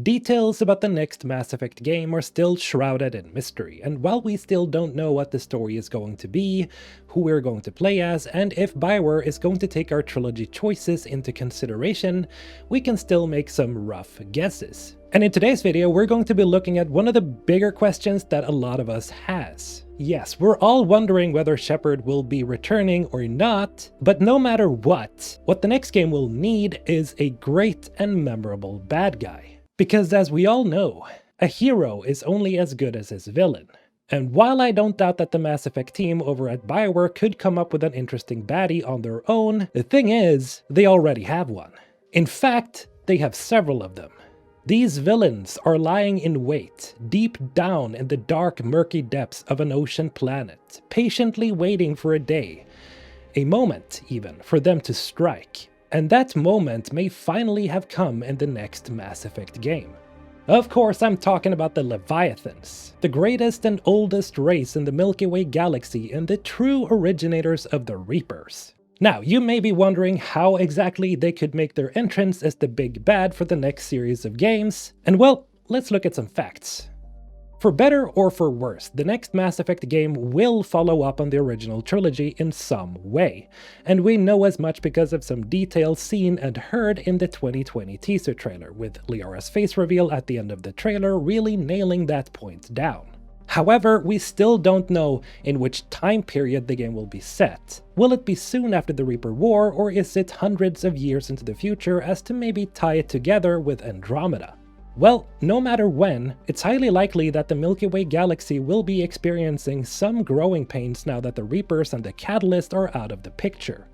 Details about the next Mass Effect game are still shrouded in mystery, and while we still don't know what the story is going to be, who we're going to play as, and if Bioware is going to take our trilogy choices into consideration, we can still make some rough guesses. And in today's video, we're going to be looking at one of the bigger questions that a lot of us has. Yes, we're all wondering whether Shepard will be returning or not, but no matter what the next game will need is a great and memorable bad guy. Because as we all know, a hero is only as good as his villain. And while I don't doubt that the Mass Effect team over at Bioware could come up with an interesting baddie on their own, the thing is, they already have one. In fact, they have several of them. These villains are lying in wait, deep down in the dark, murky depths of an ocean planet, patiently waiting for a day, a moment even, for them to strike. And that moment may finally have come in the next Mass Effect game. Of course, I'm talking about the Leviathans, the greatest and oldest race in the Milky Way galaxy and the true originators of the Reapers. Now, you may be wondering how exactly they could make their entrance as the big bad for the next series of games, and well, let's look at some facts. For better or for worse, the next Mass Effect game will follow up on the original trilogy in some way, and we know as much because of some details seen and heard in the 2020 teaser trailer, with Liara's face reveal at the end of the trailer really nailing that point down. However, we still don't know in which time period the game will be set. Will it be soon after the Reaper War, or is it hundreds of years into the future as to maybe tie it together with Andromeda? Well, no matter when, it's highly likely that the Milky Way galaxy will be experiencing some growing pains now that the Reapers and the Catalyst are out of the picture.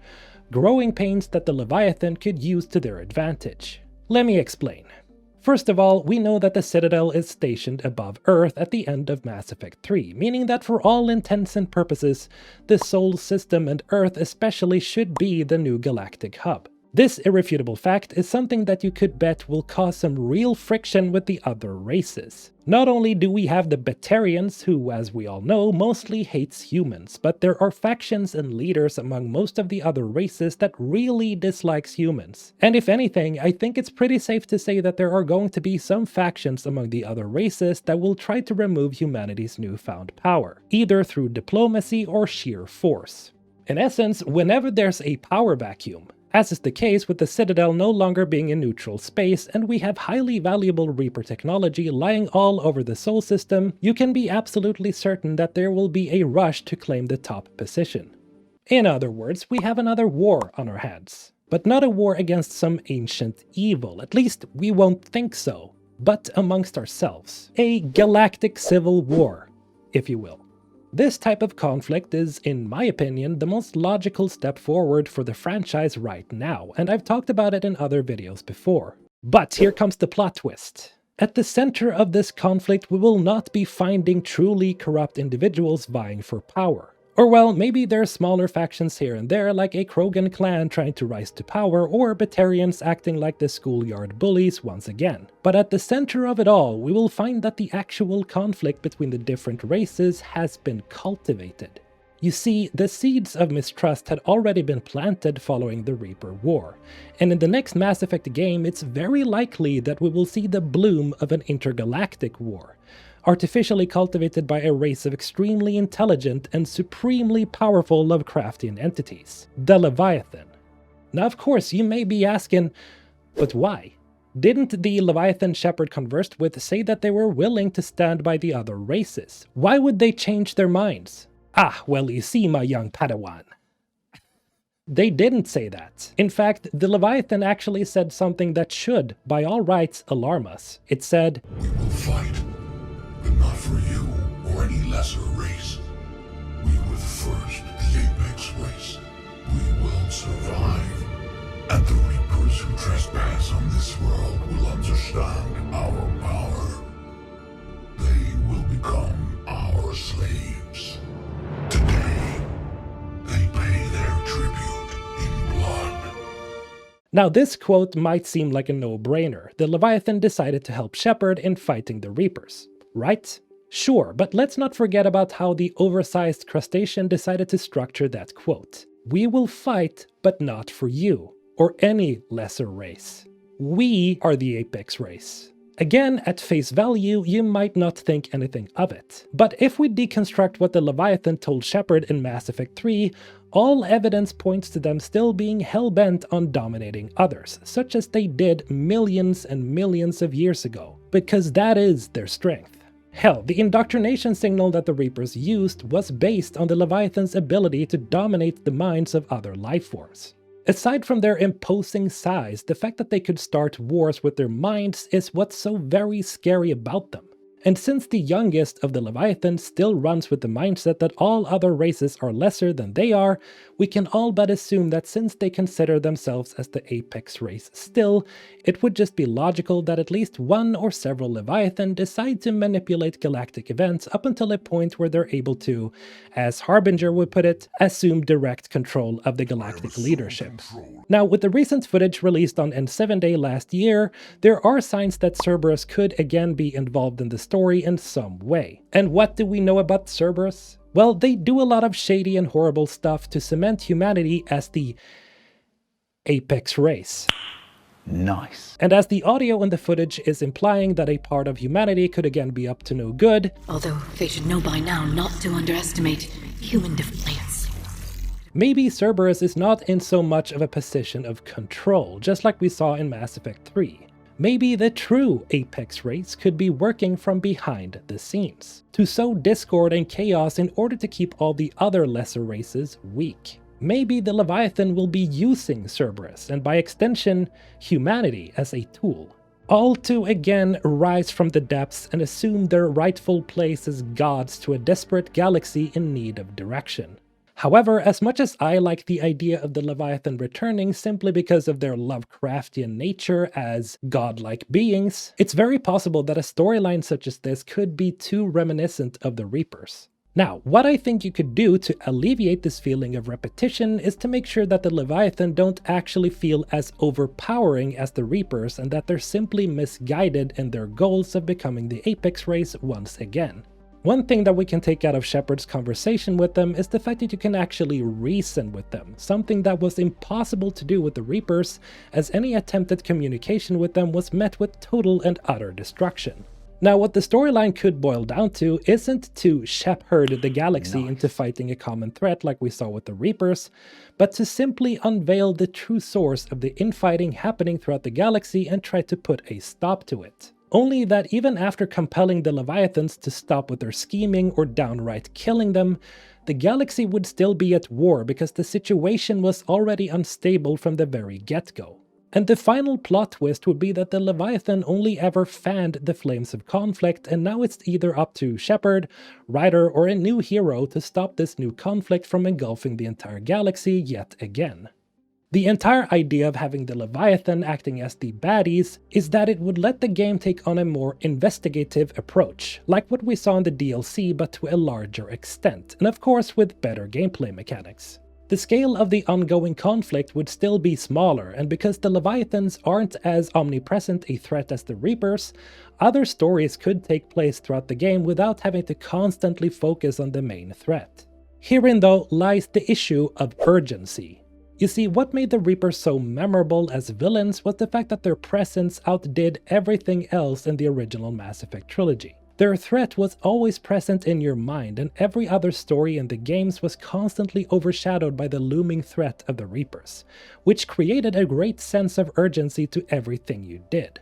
Growing pains that the Leviathan could use to their advantage. Let me explain. First of all, we know that the Citadel is stationed above Earth at the end of Mass Effect 3, meaning that for all intents and purposes, the Sol system and Earth especially should be the new galactic hub. This irrefutable fact is something that you could bet will cause some real friction with the other races. Not only do we have the Batarians, who, as we all know, mostly hates humans, but there are factions and leaders among most of the other races that really dislikes humans. And if anything, I think it's pretty safe to say that there are going to be some factions among the other races that will try to remove humanity's newfound power, either through diplomacy or sheer force. In essence, whenever there's a power vacuum, as is the case with the Citadel no longer being a neutral space and we have highly valuable Reaper technology lying all over the Sol system, you can be absolutely certain that there will be a rush to claim the top position. In other words, we have another war on our hands. But not a war against some ancient evil, at least we won't think so, but amongst ourselves. A galactic civil war, if you will. This type of conflict is, in my opinion, the most logical step forward for the franchise right now, and I've talked about it in other videos before. But here comes the plot twist. At the center of this conflict, we will not be finding truly corrupt individuals vying for power. Or well, maybe there are smaller factions here and there, like a Krogan clan trying to rise to power, or Batarians acting like the schoolyard bullies once again. But at the center of it all, we will find that the actual conflict between the different races has been cultivated. You see, the seeds of mistrust had already been planted following the Reaper War, and in the next Mass Effect game, it's very likely that we will see the bloom of an intergalactic war, artificially cultivated by a race of extremely intelligent and supremely powerful Lovecraftian entities, the Leviathan. Now of course you may be asking, but why? Didn't the Leviathan Shepard conversed with say that they were willing to stand by the other races? Why would they change their minds? Ah, well you see, my young Padawan. They didn't say that. In fact, the Leviathan actually said something that should, by all rights, alarm us. It said, "We will fight. But not for you or any lesser race. We were the first, the apex race. We will survive. And the Reapers who trespass on this world will understand our power. They will become our slaves. Today, they pay their tribute in blood." Now this quote might seem like a no-brainer. The Leviathan decided to help Shepard in fighting the Reapers. Right? Sure, but let's not forget about how the oversized crustacean decided to structure that quote. We will fight, but not for you, or any lesser race. We are the apex race. Again, at face value, you might not think anything of it. But if we deconstruct what the Leviathan told Shepard in Mass Effect 3, all evidence points to them still being hell-bent on dominating others, such as they did millions and millions of years ago, because that is their strength. Hell, the indoctrination signal that the Reapers used was based on the Leviathan's ability to dominate the minds of other lifeforms. Aside from their imposing size, the fact that they could start wars with their minds is what's so very scary about them. And since the youngest of the Leviathan still runs with the mindset that all other races are lesser than they are, we can all but assume that since they consider themselves as the apex race still, it would just be logical that at least one or several Leviathan decide to manipulate galactic events up until a point where they're able to, as Harbinger would put it, assume direct control of the galactic leadership. Now, with the recent footage released on N7 Day last year, there are signs that Cerberus could again be involved in the story in some way. And what do we know about Cerberus? Well, they do a lot of shady and horrible stuff to cement humanity as the apex race. Nice. And as the audio in the footage is implying that a part of humanity could again be up to no good, although they should know by now not to underestimate human defiance. Maybe Cerberus is not in so much of a position of control, just like we saw in Mass Effect 3. Maybe the true apex race could be working from behind the scenes, to sow discord and chaos in order to keep all the other lesser races weak. Maybe the Leviathan will be using Cerberus, and by extension, humanity as a tool. All to again rise from the depths and assume their rightful place as gods to a desperate galaxy in need of direction. However, as much as I like the idea of the Leviathan returning simply because of their Lovecraftian nature as godlike beings, it's very possible that a storyline such as this could be too reminiscent of the Reapers. Now, what I think you could do to alleviate this feeling of repetition is to make sure that the Leviathan don't actually feel as overpowering as the Reapers and that they're simply misguided in their goals of becoming the apex race once again. One thing that we can take out of Shepard's conversation with them is the fact that you can actually reason with them, something that was impossible to do with the Reapers, as any attempted communication with them was met with total and utter destruction. Now, what the storyline could boil down to isn't to shepherd the galaxy into fighting a common threat like we saw with the Reapers, but to simply unveil the true source of the infighting happening throughout the galaxy and try to put a stop to it. Only that even after compelling the Leviathans to stop with their scheming or downright killing them, the galaxy would still be at war because the situation was already unstable from the very get-go. And the final plot twist would be that the Leviathan only ever fanned the flames of conflict, and now it's either up to Shepard, Ryder, or a new hero to stop this new conflict from engulfing the entire galaxy yet again. The entire idea of having the Leviathan acting as the baddies is that it would let the game take on a more investigative approach, like what we saw in the DLC but to a larger extent, and of course with better gameplay mechanics. The scale of the ongoing conflict would still be smaller, and because the Leviathans aren't as omnipresent a threat as the Reapers, other stories could take place throughout the game without having to constantly focus on the main threat. Herein though lies the issue of urgency. You see, what made the Reapers so memorable as villains was the fact that their presence outdid everything else in the original Mass Effect trilogy. Their threat was always present in your mind, and every other story in the games was constantly overshadowed by the looming threat of the Reapers, which created a great sense of urgency to everything you did.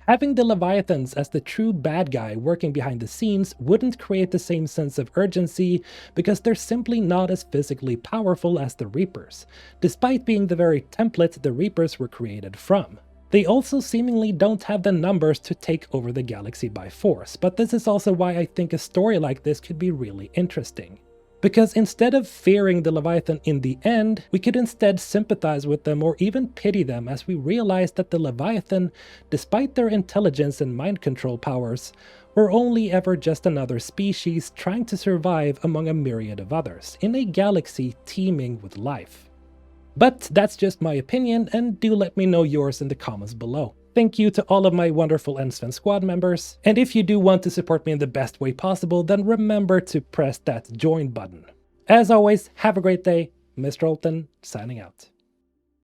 Having the Leviathans as the true bad guy working behind the scenes wouldn't create the same sense of urgency because they're simply not as physically powerful as the Reapers, despite being the very template the Reapers were created from. They also seemingly don't have the numbers to take over the galaxy by force, but this is also why I think a story like this could be really interesting. Because instead of fearing the Leviathan in the end, we could instead sympathize with them or even pity them as we realize that the Leviathan, despite their intelligence and mind control powers, were only ever just another species trying to survive among a myriad of others, in a galaxy teeming with life. But that's just my opinion, and do let me know yours in the comments below. Thank you to all of my wonderful N7 squad members, and if you do want to support me in the best way possible, then remember to press that join button. As always, have a great day. MrHulthen signing out.